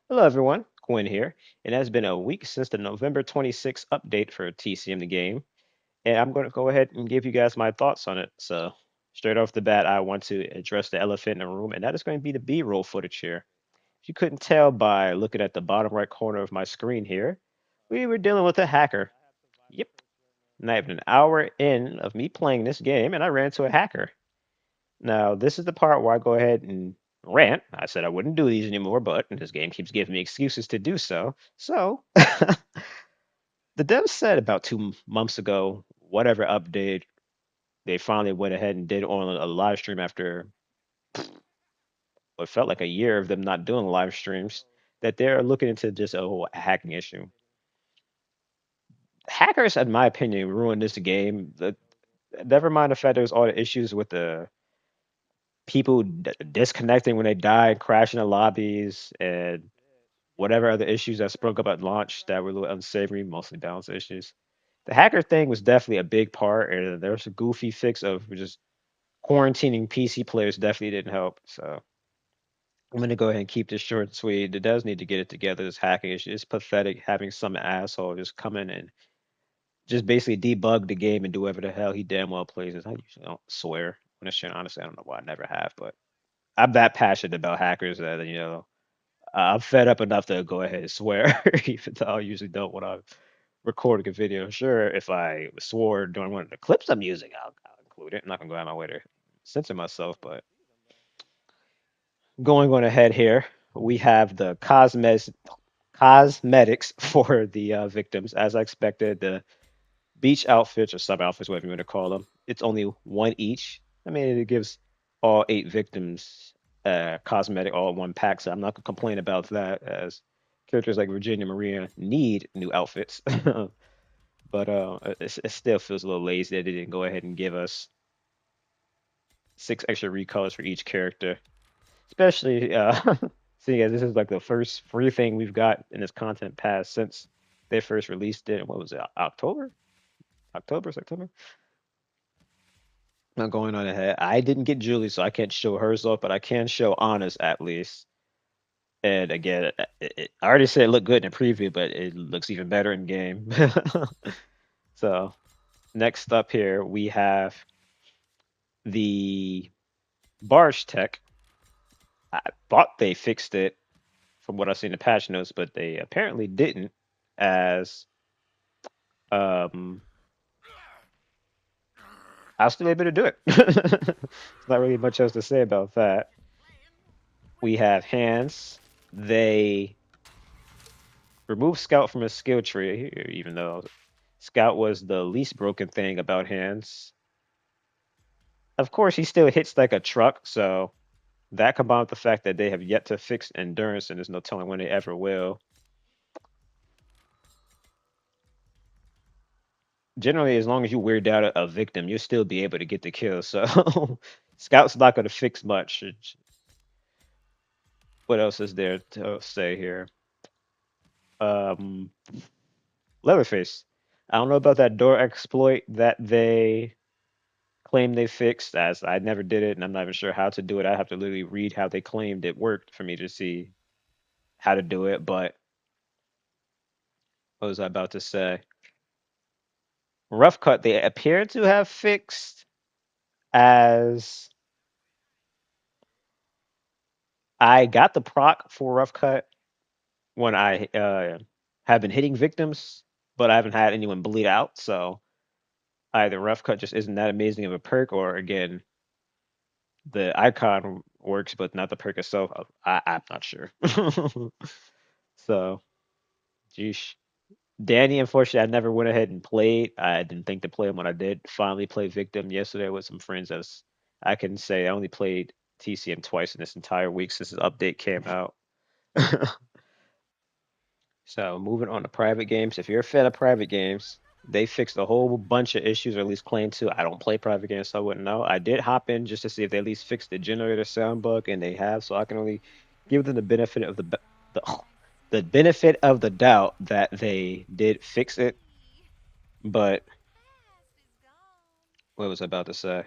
Hello, everyone. Quinn here. It has been a week since the November 26th update for TCM the game, and I'm going to go ahead and give you guys my thoughts on it. So, straight off the bat, I want to address the elephant in the room, and that is going to be the B-roll footage here. If you couldn't tell by looking at the bottom right corner of my screen here, we were dealing with a hacker. Yep. Not even an hour in of me playing this game, and I ran into a hacker. Now, this is the part where I go ahead and rant. I said I wouldn't do these anymore, but this game keeps giving me excuses to do so. So, the devs said about 2 months ago, whatever update they finally went ahead and did on a live stream after what felt like a year of them not doing live streams, that they're looking into just a whole hacking issue. Hackers, in my opinion, ruined this game. Never mind the fact there's all the issues with the people disconnecting when they die, crashing the lobbies, and whatever other issues that sprung up at launch that were a little unsavory, mostly balance issues. The hacker thing was definitely a big part, and there was a goofy fix of just quarantining PC players definitely didn't help. So I'm gonna go ahead and keep this short and sweet. It does need to get it together. This hacking issue. It's pathetic having some asshole just come in and just basically debug the game and do whatever the hell he damn well plays. I usually don't swear on this shit. Honestly, I don't know why I never have, but I'm that passionate about hackers that I'm fed up enough to go ahead and swear, even though I usually don't when I'm recording a video. Sure, if I swore during one of the clips I'm using, I'll include it. I'm not gonna go out of my way to censor myself, but going on ahead here, we have the cosmetics for the victims, as I expected. The beach outfits or sub outfits, whatever you want to call them. It's only one each. I mean, it gives all 8 victims cosmetic all in one pack, so I'm not gonna complain about that. As characters like Virginia Maria need new outfits, but it still feels a little lazy that they didn't go ahead and give us 6 extra recolors for each character, especially seeing as this is like the first free thing we've got in this content pass since they first released it. What was it? October, September. Not going on ahead. I didn't get Julie, so I can't show hers off, but I can show Anna's at least. And again, I already said it looked good in the preview, but it looks even better in game. So next up here, we have the barge tech. I thought they fixed it from what I've seen in the patch notes, but they apparently didn't, as um, I was still able to do it. There's not really much else to say about that. We have hands. They remove Scout from his skill tree, even though Scout was the least broken thing about hands. Of course, he still hits like a truck, so that combined with the fact that they have yet to fix endurance and there's no telling when they ever will. Generally, as long as you weird out a victim, you'll still be able to get the kill. So Scout's not going to fix much. What else is there to say here? Um, Leatherface. I don't know about that door exploit that they claim they fixed, as I never did it and I'm not even sure how to do it. I have to literally read how they claimed it worked for me to see how to do it. But what was I about to say? Rough cut, they appear to have fixed, as I got the proc for rough cut when I have been hitting victims, but I haven't had anyone bleed out. So either rough cut just isn't that amazing of a perk, or again, the icon works, but not the perk itself. I'm not sure. So, geesh. Danny, unfortunately, I never went ahead and played. I didn't think to play him when I did finally play Victim yesterday with some friends. As I can say, I only played TCM twice in this entire week since his update came out. So, moving on to private games. If you're a fan of private games, they fixed a whole bunch of issues, or at least claim to. I don't play private games, so I wouldn't know. I did hop in just to see if they at least fixed the generator sound bug, and they have. So I can only give them the benefit of the the benefit of the doubt that they did fix it. But what was I about to say?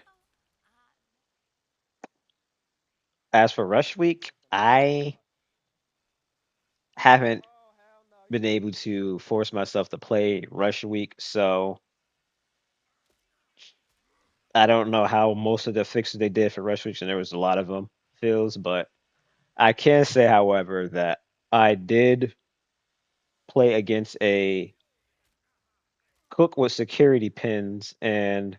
As for Rush Week, I haven't been able to force myself to play Rush Week, so I don't know how most of the fixes they did for Rush Week, and there was a lot of them, feels, but I can say, however, that I did play against a cook with security pins, and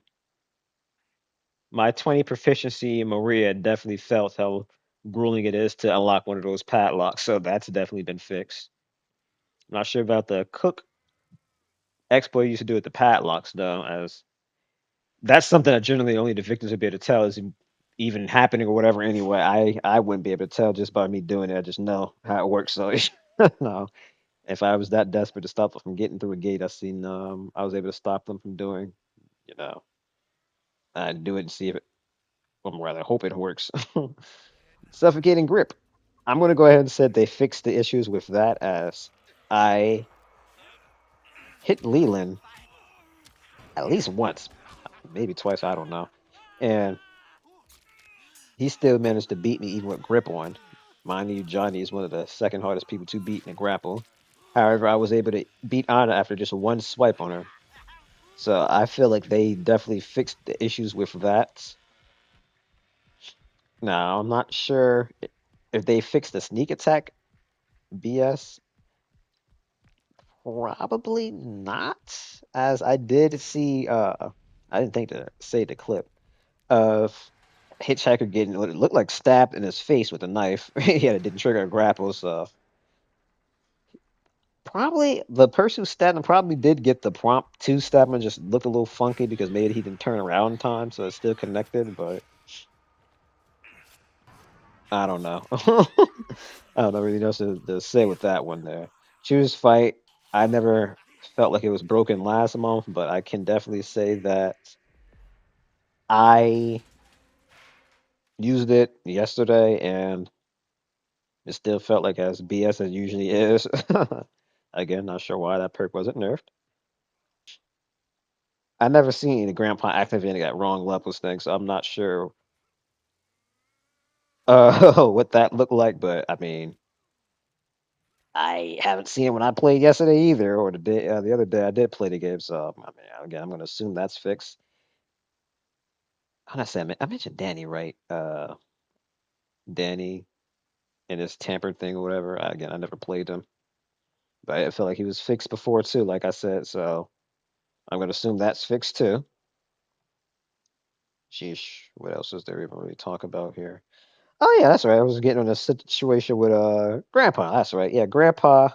my 20 proficiency in Maria definitely felt how grueling it is to unlock one of those padlocks, so that's definitely been fixed. I'm not sure about the cook exploit you used to do with the padlocks, though, as that's something that generally only the victims would be able to tell is even happening or whatever anyway. I wouldn't be able to tell just by me doing it. I just know how it works. So no, if I was that desperate to stop them from getting through a gate, I was able to stop them from doing, you know, I do it and see if it, well, rather hope it works. Suffocating grip. I'm gonna go ahead and say they fixed the issues with that as I hit Leland at least once, maybe twice, I don't know. And he still managed to beat me even with grip on. Mind you, Johnny is one of the second hardest people to beat in a grapple. However, I was able to beat Anna after just one swipe on her. So I feel like they definitely fixed the issues with that. Now, I'm not sure if they fixed the sneak attack BS. Probably not, as I did see, I didn't think to say the clip of Hitchhiker getting what it looked like stabbed in his face with a knife. Yeah, it didn't trigger a grapple, so probably the person who stabbed him probably did get the prompt to stab him, just looked a little funky because maybe he didn't turn around in time, so it's still connected, but I don't know. I don't know really know to say with that one there. Choose fight. I never felt like it was broken last month, but I can definitely say that I used it yesterday and it still felt like as BS as it usually is. Again, not sure why that perk wasn't nerfed. I never seen the grandpa activating that wrong levels thing, so I'm not sure what that looked like, but I mean, I haven't seen it when I played yesterday either, or the other day I did play the game. So I mean, again, I'm gonna assume that's fixed. How did I say? I mentioned Danny, right? Danny and his tampered thing or whatever. Again, I never played him, but I feel like he was fixed before too, like I said. So I'm gonna assume that's fixed too. Sheesh, what else is there even really talk about here? Oh yeah, that's right. I was getting in a situation with Grandpa. That's right. Yeah, Grandpa.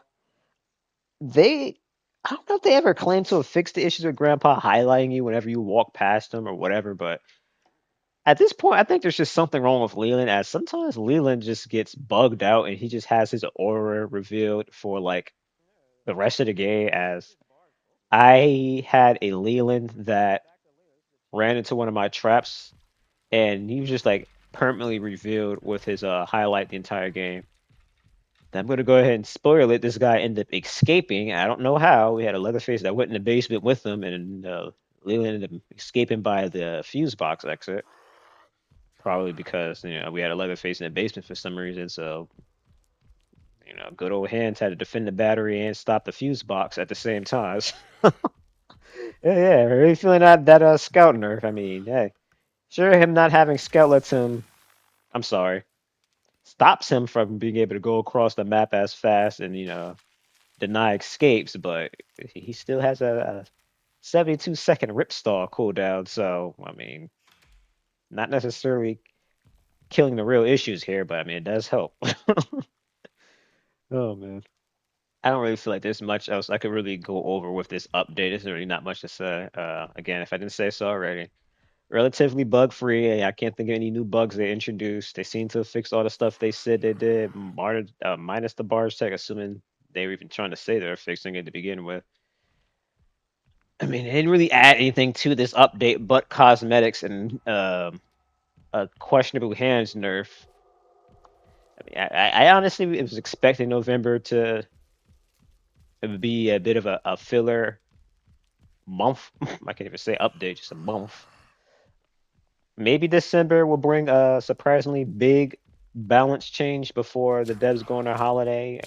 They, I don't know if they ever claimed to have fixed the issues with Grandpa highlighting you whenever you walk past him or whatever, but at this point, I think there's just something wrong with Leland, as sometimes Leland just gets bugged out and he just has his aura revealed for like the rest of the game. As I had a Leland that ran into one of my traps and he was just like permanently revealed with his highlight the entire game. I'm gonna go ahead and spoil it. This guy ended up escaping. I don't know how. We had a Leatherface that went in the basement with him, and Leland ended up escaping by the fuse box exit. Probably because we had a Leatherface in the basement for some reason. So good old hands had to defend the battery and stop the fuse box at the same time. Yeah, really feeling that scout nerf. I mean, hey, sure him not having scout lets him. I'm sorry, stops him from being able to go across the map as fast and deny escapes, but he still has a 72-second rip stall cooldown. So I mean, not necessarily killing the real issues here, but I mean it does help. Oh man. I don't really feel like there's much else I could really go over with this update. There's really not much to say. Again, if I didn't say so already, relatively bug free. I can't think of any new bugs they introduced. They seem to have fixed all the stuff they said they did, minus the bars tech, assuming they were even trying to say they're fixing it to begin with. I mean, they didn't really add anything to this update but cosmetics and a questionable hands nerf. I mean, I honestly was expecting November to be a bit of a filler month. I can't even say update, just a month. Maybe December will bring a surprisingly big balance change before the devs go on their holiday.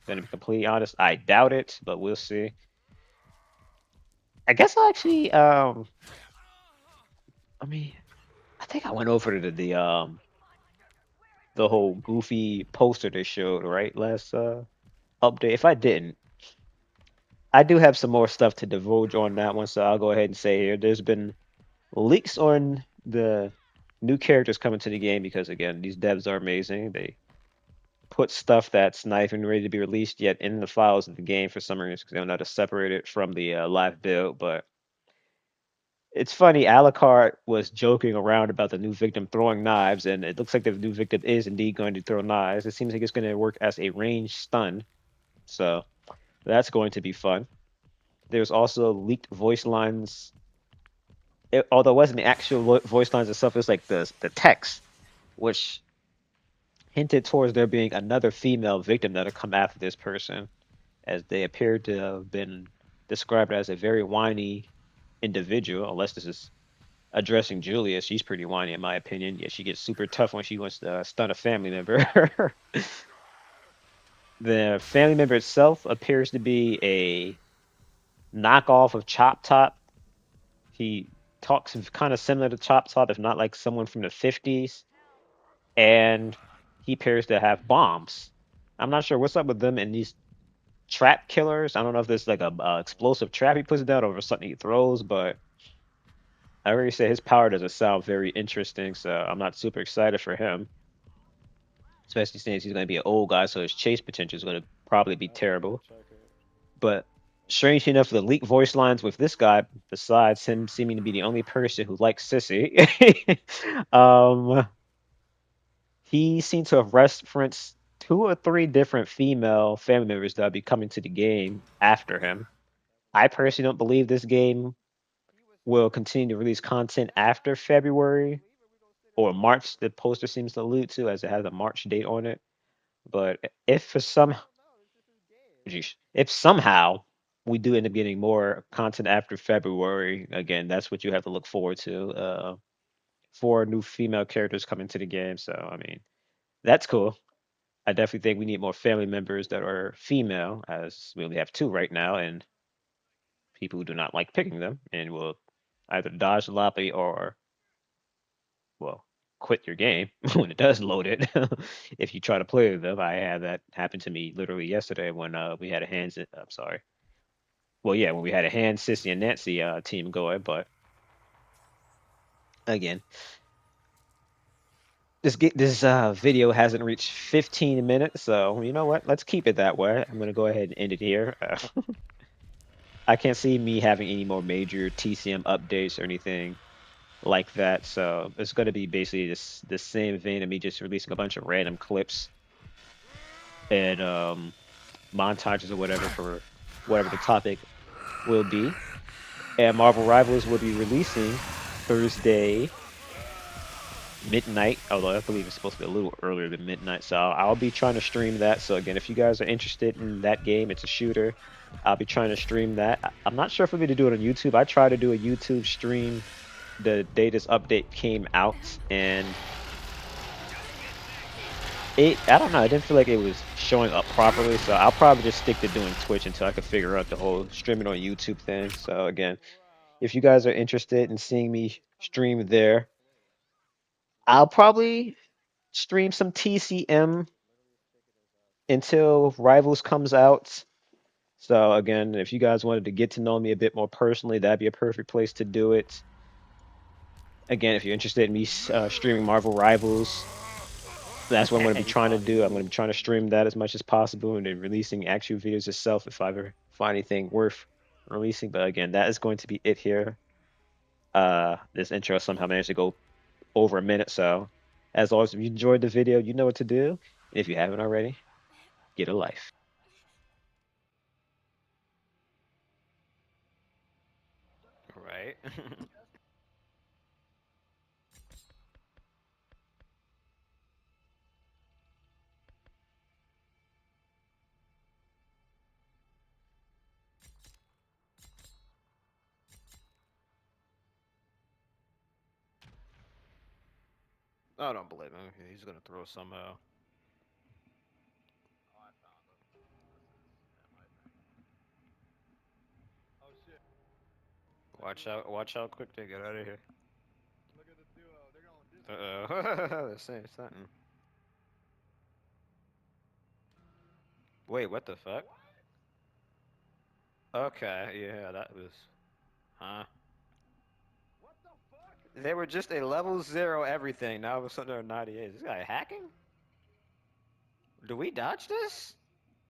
Gonna be completely honest, I doubt it, but we'll see. I guess I actually, I mean, I think I went over to the whole goofy poster they showed right last update. If I didn't, I do have some more stuff to divulge on that one, so I'll go ahead and say here. There's been leaks on the new characters coming to the game because again, these devs are amazing. They put stuff that's not even ready to be released yet in the files of the game for some reason because they don't know how to separate it from the live build. But it's funny, Alucard was joking around about the new victim throwing knives, and it looks like the new victim is indeed going to throw knives. It seems like it's going to work as a ranged stun, so that's going to be fun. There's also leaked voice lines. Although it wasn't the actual voice lines itself, it was like the text, which hinted towards there being another female victim that'll come after this person, as they appear to have been described as a very whiny individual, unless this is addressing Julia. She's pretty whiny, in my opinion. Yeah, she gets super tough when she wants to stun a family member. The family member itself appears to be a knockoff of Chop Top. He talks kind of similar to Chop Top, if not like someone from the 50s. And he appears to have bombs. I'm not sure what's up with them and these trap killers. I don't know if there's like a explosive trap he puts down or something he throws, but I already said his power doesn't sound very interesting, so I'm not super excited for him. Especially since he's going to be an old guy, so his chase potential is going to probably be terrible. But strange enough, the leaked voice lines with this guy, besides him seeming to be the only person who likes Sissy, um, he seemed to have referenced two or three different female family members that'll be coming to the game after him. I personally don't believe this game will continue to release content after February or March. The poster seems to allude to, as it has a March date on it. But if somehow we do end up getting more content after February, again, that's what you have to look forward to. Four new female characters coming to the game. So I mean, that's cool. I definitely think we need more family members that are female, as we only have two right now, and people who do not like picking them and will either dodge the lobby or, well, quit your game when it does load it. If you try to play with them, I had that happen to me literally yesterday when we had a hands. I'm sorry. Well, yeah, when we had a hand, Sissy, and Nancy team going, but again, this video hasn't reached 15 minutes, so you know what? Let's keep it that way. I'm gonna go ahead and end it here. I can't see me having any more major TCM updates or anything like that. So it's going to be basically the same vein of me just releasing a bunch of random clips and montages or whatever for whatever the topic will be. And Marvel Rivals will be releasing Thursday midnight, although I believe it's supposed to be a little earlier than midnight. So I'll be trying to stream that. So again, if you guys are interested in that game, it's a shooter. I'll be trying to stream that. I'm not sure if I'm going to do it on YouTube. I tried to do a YouTube stream the day this update came out, and I don't know, I didn't feel like it was showing up properly, so I'll probably just stick to doing Twitch until I can figure out the whole streaming on YouTube thing. So again, if you guys are interested in seeing me stream there, I'll probably stream some TCM until Rivals comes out. So again, if you guys wanted to get to know me a bit more personally, that'd be a perfect place to do it. Again, if you're interested in me streaming Marvel Rivals, that's what I'm going to be You trying to called it do. I'm going to cool. be trying to stream that as much as possible and then releasing actual videos itself if I ever find anything worth releasing. But again, that is going to be it here. This intro somehow managed to go over a minute. So, as always, if you enjoyed the video, you know what to do. And if you haven't already, get a life. Right. I don't believe him. He's gonna throw some. Watch how quick they get out of here. Look at the duo. They're going this way. Uh-oh. They're saying something. Wait, what the fuck? Okay, yeah, that was... Huh? What the fuck? They were just a level 0 everything. Now all of a sudden they're 98. Is this guy hacking? Do we dodge this?